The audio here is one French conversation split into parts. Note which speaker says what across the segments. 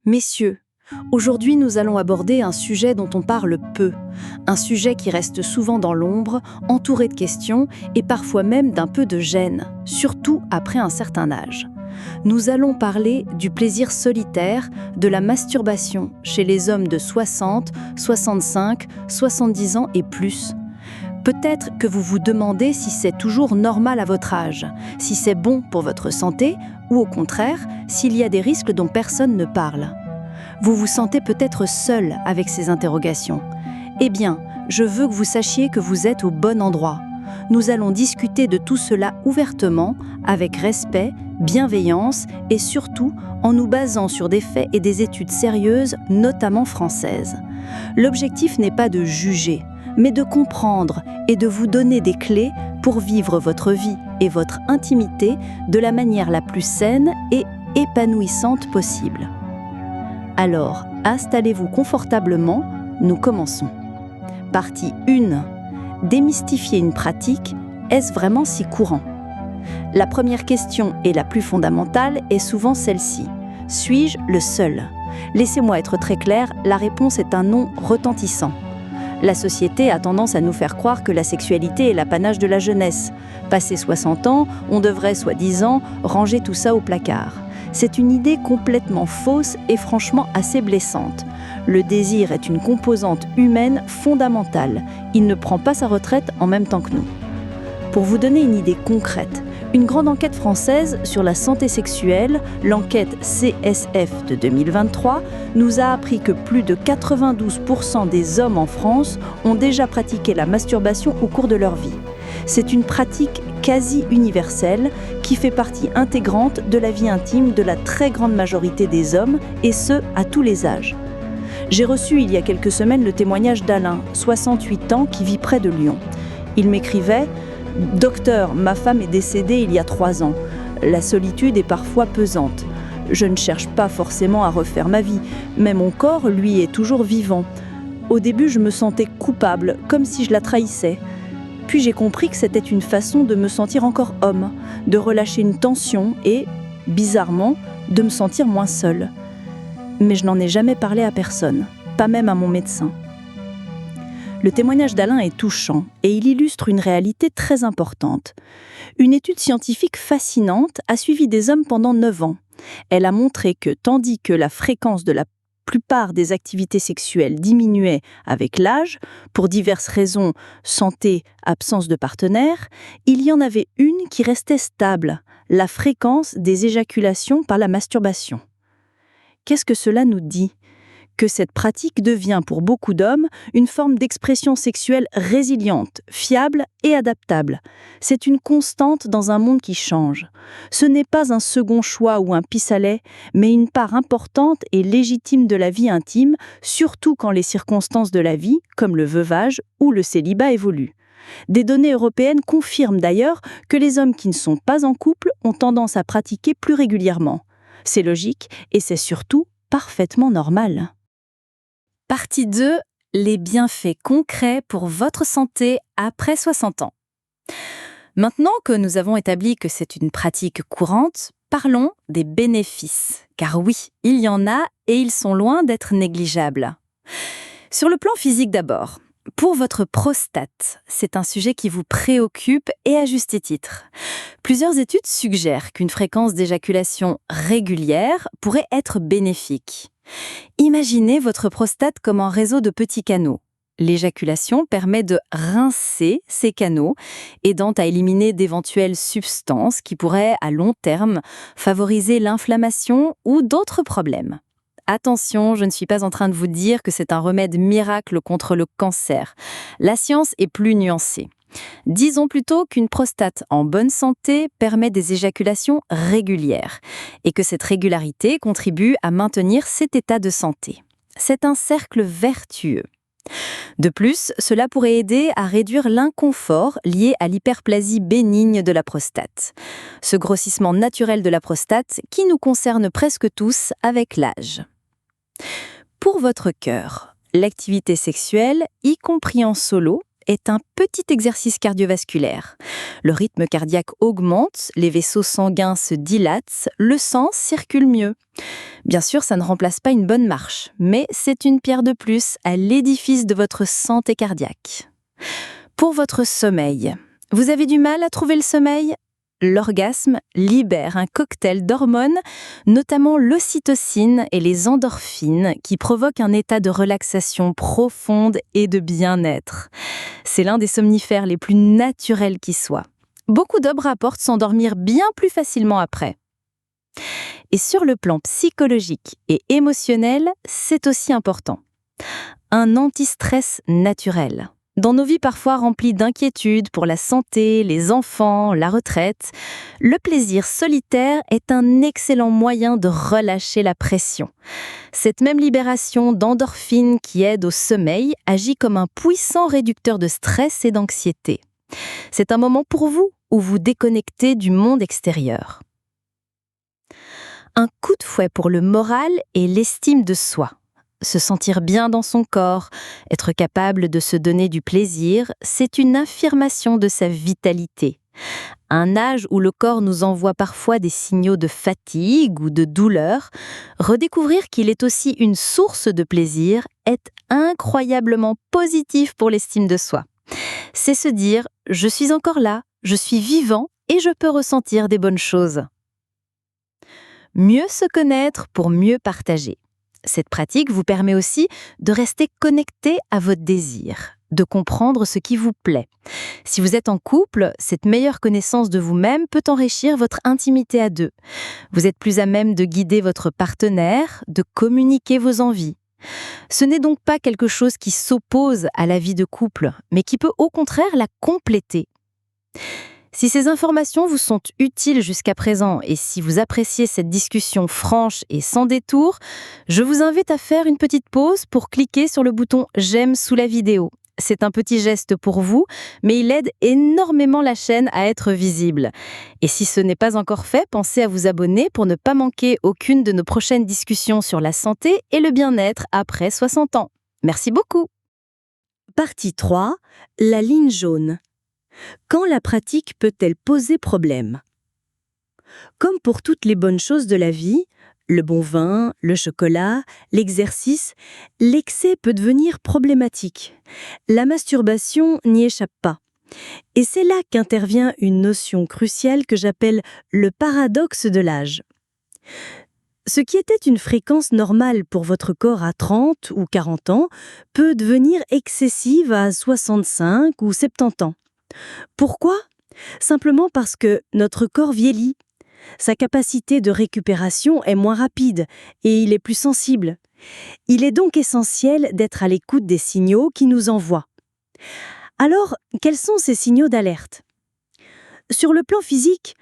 Speaker 1: Messieurs, aujourd'hui nous allons aborder un sujet dont on parle peu, un sujet qui reste souvent dans l'ombre, entouré de questions et parfois même d'un peu de gêne, surtout après un certain âge. Nous allons parler du plaisir solitaire, de la masturbation chez les hommes de 60, 65, 70 ans et plus. Peut-être que vous vous demandez si c'est toujours normal à votre âge, si c'est bon pour votre santé ou au contraire, s'il y a des risques dont personne ne parle. Vous vous sentez peut-être seul avec ces interrogations. Eh bien, je veux que vous sachiez que vous êtes au bon endroit. Nous allons discuter de tout cela ouvertement, avec respect, bienveillance et surtout en nous basant sur des faits et des études sérieuses, notamment françaises. L'objectif n'est pas de juger, mais de comprendre et de vous donner des clés pour vivre votre vie et votre intimité de la manière la plus saine et épanouissante possible. Alors, installez-vous confortablement, nous commençons. Partie 1. Démystifier une pratique, est-ce vraiment si courant ? La première question et la plus fondamentale est souvent celle-ci. Suis-je le seul ? Laissez-moi être très clair, la réponse est un non retentissant. La société a tendance à nous faire croire que la sexualité est l'apanage de la jeunesse. Passé 60 ans, on devrait, soi-disant, ranger tout ça au placard. C'est une idée complètement fausse et franchement assez blessante. Le désir est une composante humaine fondamentale. Il ne prend pas sa retraite en même temps que nous. Pour vous donner une idée concrète, une grande enquête française sur la santé sexuelle, l'enquête CSF de 2023, nous a appris que plus de 92% des hommes en France ont déjà pratiqué la masturbation au cours de leur vie. C'est une pratique quasi universelle qui fait partie intégrante de la vie intime de la très grande majorité des hommes, et ce, à tous les âges. J'ai reçu il y a quelques semaines le témoignage d'Alain, 68 ans, qui vit près de Lyon. Il m'écrivait « Docteur, ma femme est décédée il y a 3 ans. La solitude est parfois pesante. Je ne cherche pas forcément à refaire ma vie, mais mon corps, lui, est toujours vivant. Au début, je me sentais coupable, comme si je la trahissais. Puis j'ai compris que c'était une façon de me sentir encore homme, de relâcher une tension et, bizarrement, de me sentir moins seule. Mais je n'en ai jamais parlé à personne, pas même à mon médecin. » Le témoignage d'Alain est touchant et il illustre une réalité très importante. Une étude scientifique fascinante a suivi des hommes pendant 9 ans. Elle a montré que, tandis que la fréquence de la plupart des activités sexuelles diminuait avec l'âge, pour diverses raisons, santé, absence de partenaire, il y en avait une qui restait stable, la fréquence des éjaculations par la masturbation. Qu'est-ce que cela nous dit ? Que cette pratique devient pour beaucoup d'hommes une forme d'expression sexuelle résiliente, fiable et adaptable. C'est une constante dans un monde qui change. Ce n'est pas un second choix ou un pis-aller, mais une part importante et légitime de la vie intime, surtout quand les circonstances de la vie, comme le veuvage ou le célibat, évoluent. Des données européennes confirment d'ailleurs que les hommes qui ne sont pas en couple ont tendance à pratiquer plus régulièrement. C'est logique et c'est surtout parfaitement normal. Partie 2. Les bienfaits concrets pour votre santé après 60 ans. Maintenant que nous avons établi que c'est une pratique courante, parlons des bénéfices. Car oui, il y en a et ils sont loin d'être négligeables. Sur le plan physique d'abord, pour votre prostate, c'est un sujet qui vous préoccupe et à juste titre. Plusieurs études suggèrent qu'une fréquence d'éjaculation régulière pourrait être bénéfique. Imaginez votre prostate comme un réseau de petits canaux. L'éjaculation permet de rincer ces canaux, aidant à éliminer d'éventuelles substances qui pourraient, à long terme, favoriser l'inflammation ou d'autres problèmes. Attention, je ne suis pas en train de vous dire que c'est un remède miracle contre le cancer. La science est plus nuancée. Disons plutôt qu'une prostate en bonne santé permet des éjaculations régulières et que cette régularité contribue à maintenir cet état de santé. C'est un cercle vertueux. De plus, cela pourrait aider à réduire l'inconfort lié à l'hyperplasie bénigne de la prostate. Ce grossissement naturel de la prostate qui nous concerne presque tous avec l'âge. Pour votre cœur, l'activité sexuelle, y compris en solo, est un petit exercice cardiovasculaire. Le rythme cardiaque augmente, les vaisseaux sanguins se dilatent, le sang circule mieux. Bien sûr, ça ne remplace pas une bonne marche, mais c'est une pierre de plus à l'édifice de votre santé cardiaque. Pour votre sommeil, vous avez du mal à trouver le sommeil ? L'orgasme libère un cocktail d'hormones, notamment l'ocytocine et les endorphines, qui provoquent un état de relaxation profonde et de bien-être. C'est l'un des somnifères les plus naturels qui soit. Beaucoup d'hommes rapportent s'endormir bien plus facilement après. Et sur le plan psychologique et émotionnel, c'est aussi important. Un anti-stress naturel. Dans nos vies parfois remplies d'inquiétudes pour la santé, les enfants, la retraite, le plaisir solitaire est un excellent moyen de relâcher la pression. Cette même libération d'endorphines qui aide au sommeil agit comme un puissant réducteur de stress et d'anxiété. C'est un moment pour vous où vous déconnectez du monde extérieur. Un coup de fouet pour le moral et l'estime de soi. Se sentir bien dans son corps, être capable de se donner du plaisir, c'est une affirmation de sa vitalité. À un âge où le corps nous envoie parfois des signaux de fatigue ou de douleur, redécouvrir qu'il est aussi une source de plaisir est incroyablement positif pour l'estime de soi. C'est se dire « je suis encore là, je suis vivant et je peux ressentir des bonnes choses ». Mieux se connaître pour mieux partager. Cette pratique vous permet aussi de rester connecté à votre désir, de comprendre ce qui vous plaît. Si vous êtes en couple, cette meilleure connaissance de vous-même peut enrichir votre intimité à deux. Vous êtes plus à même de guider votre partenaire, de communiquer vos envies. Ce n'est donc pas quelque chose qui s'oppose à la vie de couple, mais qui peut au contraire la compléter. Si ces informations vous sont utiles jusqu'à présent et si vous appréciez cette discussion franche et sans détour, je vous invite à faire une petite pause pour cliquer sur le bouton « J'aime » sous la vidéo. C'est un petit geste pour vous, mais il aide énormément la chaîne à être visible. Et si ce n'est pas encore fait, pensez à vous abonner pour ne pas manquer aucune de nos prochaines discussions sur la santé et le bien-être après 60 ans. Merci beaucoup.
Speaker 2: Partie 3. La ligne jaune. Quand la pratique peut-elle poser problème ? Comme pour toutes les bonnes choses de la vie, le bon vin, le chocolat, l'exercice, l'excès peut devenir problématique. La masturbation n'y échappe pas. Et c'est là qu'intervient une notion cruciale que j'appelle le paradoxe de l'âge. Ce qui était une fréquence normale pour votre corps à 30 ou 40 ans peut devenir excessive à 65 ou 70 ans. Pourquoi ? Simplement parce que notre corps vieillit. Sa capacité de récupération est moins rapide et il est plus sensible. Il est donc essentiel d'être à l'écoute des signaux qui nous envoient. Alors, quels sont ces signaux d'alerte ? Sur le plan physique,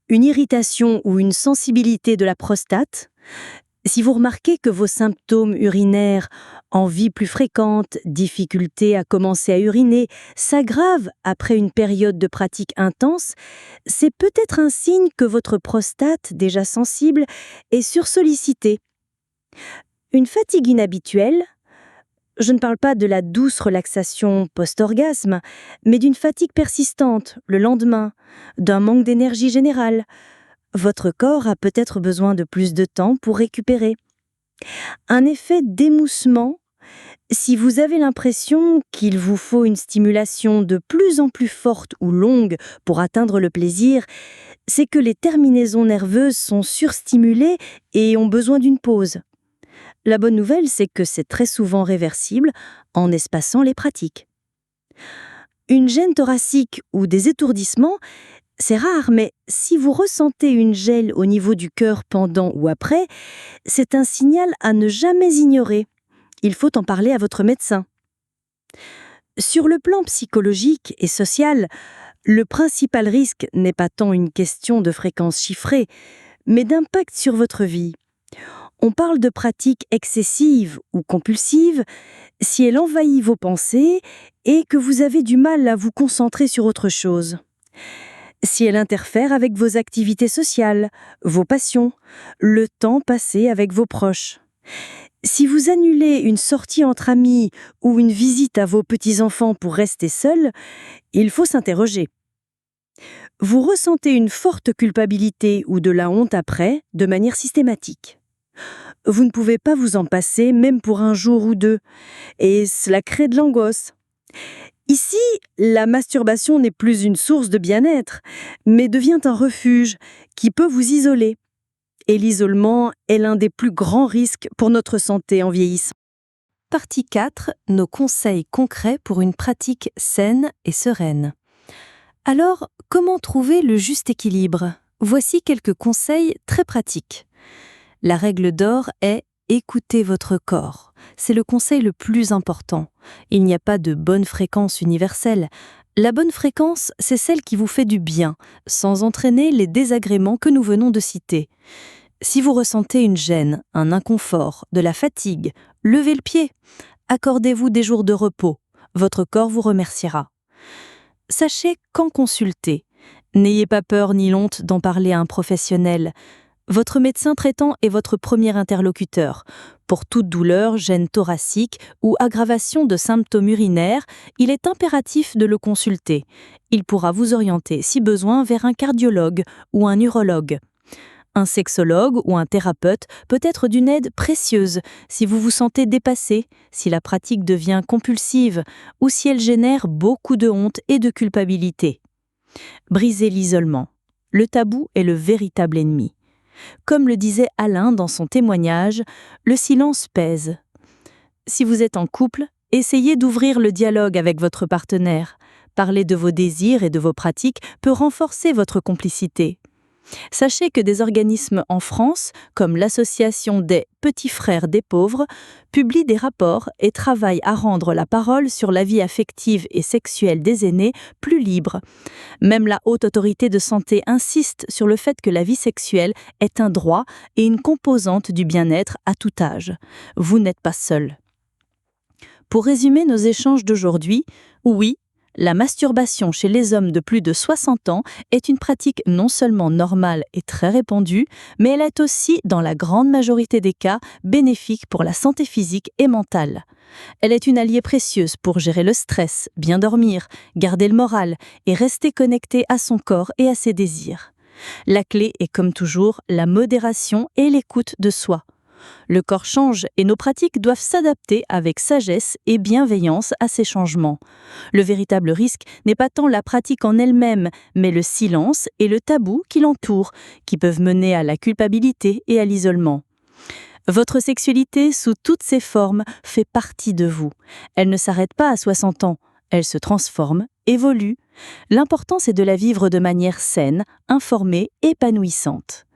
Speaker 2: une irritation ou une sensibilité de la prostate. Si vous remarquez que vos symptômes urinaires, envie plus fréquente, difficulté à commencer à uriner, s'aggravent après une période de pratique intense, c'est peut-être un signe que votre prostate, déjà sensible, est sursollicitée. Une fatigue inhabituelle, je ne parle pas de la douce relaxation post-orgasme, mais d'une fatigue persistante le lendemain, d'un manque d'énergie générale. Votre corps a peut-être besoin de plus de temps pour récupérer. Un effet d'émoussement, si vous avez l'impression qu'il vous faut une stimulation de plus en plus forte ou longue pour atteindre le plaisir, c'est que les terminaisons nerveuses sont surstimulées et ont besoin d'une pause. La bonne nouvelle, c'est que c'est très souvent réversible en espaçant les pratiques. Une gêne thoracique ou des étourdissements, c'est rare, mais si vous ressentez une gêne au niveau du cœur pendant ou après, c'est un signal à ne jamais ignorer. Il faut en parler à votre médecin. Sur le plan psychologique et social, le principal risque n'est pas tant une question de fréquence chiffrée, mais d'impact sur votre vie. On parle de pratiques excessives ou compulsives si elle envahit vos pensées et que vous avez du mal à vous concentrer sur autre chose. Si elle interfère avec vos activités sociales, vos passions, le temps passé avec vos proches. Si vous annulez une sortie entre amis ou une visite à vos petits-enfants pour rester seul, il faut s'interroger. Vous ressentez une forte culpabilité ou de la honte après, de manière systématique. Vous ne pouvez pas vous en passer, même pour un jour ou deux, et cela crée de l'angoisse. Ici, la masturbation n'est plus une source de bien-être, mais devient un refuge qui peut vous isoler. Et l'isolement est l'un des plus grands risques pour notre santé en vieillissant.
Speaker 1: Partie 4. Nos conseils concrets pour une pratique saine et sereine. Alors, comment trouver le juste équilibre ? Voici quelques conseils très pratiques. La règle d'or est « écoutez votre corps ». C'est le conseil le plus important. Il n'y a pas de bonne fréquence universelle. La bonne fréquence, c'est celle qui vous fait du bien, sans entraîner les désagréments que nous venons de citer. Si vous ressentez une gêne, un inconfort, de la fatigue, levez le pied. Accordez-vous des jours de repos. Votre corps vous remerciera. Sachez quand consulter. N'ayez pas peur ni honte d'en parler à un professionnel. Votre médecin traitant est votre premier interlocuteur. Pour toute douleur, gêne thoracique ou aggravation de symptômes urinaires, il est impératif de le consulter. Il pourra vous orienter, si besoin, vers un cardiologue ou un urologue. Un sexologue ou un thérapeute peut être d'une aide précieuse si vous vous sentez dépassé, si la pratique devient compulsive ou si elle génère beaucoup de honte et de culpabilité. Brisez l'isolement. Le tabou est le véritable ennemi. Comme le disait Alain dans son témoignage, le silence pèse. Si vous êtes en couple, essayez d'ouvrir le dialogue avec votre partenaire. Parler de vos désirs et de vos pratiques peut renforcer votre complicité. Sachez que des organismes en France, comme l'Association des Petits Frères des Pauvres, publient des rapports et travaillent à rendre la parole sur la vie affective et sexuelle des aînés plus libre. Même la Haute Autorité de Santé insiste sur le fait que la vie sexuelle est un droit et une composante du bien-être à tout âge. Vous n'êtes pas seul. Pour résumer nos échanges d'aujourd'hui, oui, la masturbation chez les hommes de plus de 60 ans est une pratique non seulement normale et très répandue, mais elle est aussi, dans la grande majorité des cas, bénéfique pour la santé physique et mentale. Elle est une alliée précieuse pour gérer le stress, bien dormir, garder le moral et rester connecté à son corps et à ses désirs. La clé est comme toujours la modération et l'écoute de soi. Le corps change et nos pratiques doivent s'adapter avec sagesse et bienveillance à ces changements. Le véritable risque n'est pas tant la pratique en elle-même, mais le silence et le tabou qui l'entourent, qui peuvent mener à la culpabilité et à l'isolement. Votre sexualité, sous toutes ses formes, fait partie de vous. Elle ne s'arrête pas à 60 ans, elle se transforme, évolue. L'important, c'est de la vivre de manière saine, informée, épanouissante.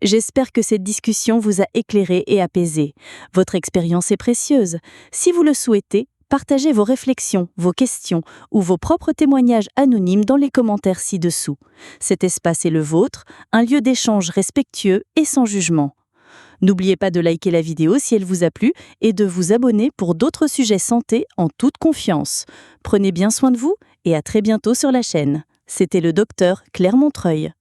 Speaker 1: J'espère que cette discussion vous a éclairé et apaisé. Votre expérience est précieuse. Si vous le souhaitez, partagez vos réflexions, vos questions ou vos propres témoignages anonymes dans les commentaires ci-dessous. Cet espace est le vôtre, un lieu d'échange respectueux et sans jugement. N'oubliez pas de liker la vidéo si elle vous a plu et de vous abonner pour d'autres sujets santé en toute confiance. Prenez bien soin de vous et à très bientôt sur la chaîne. C'était le docteur Claire Montreuil.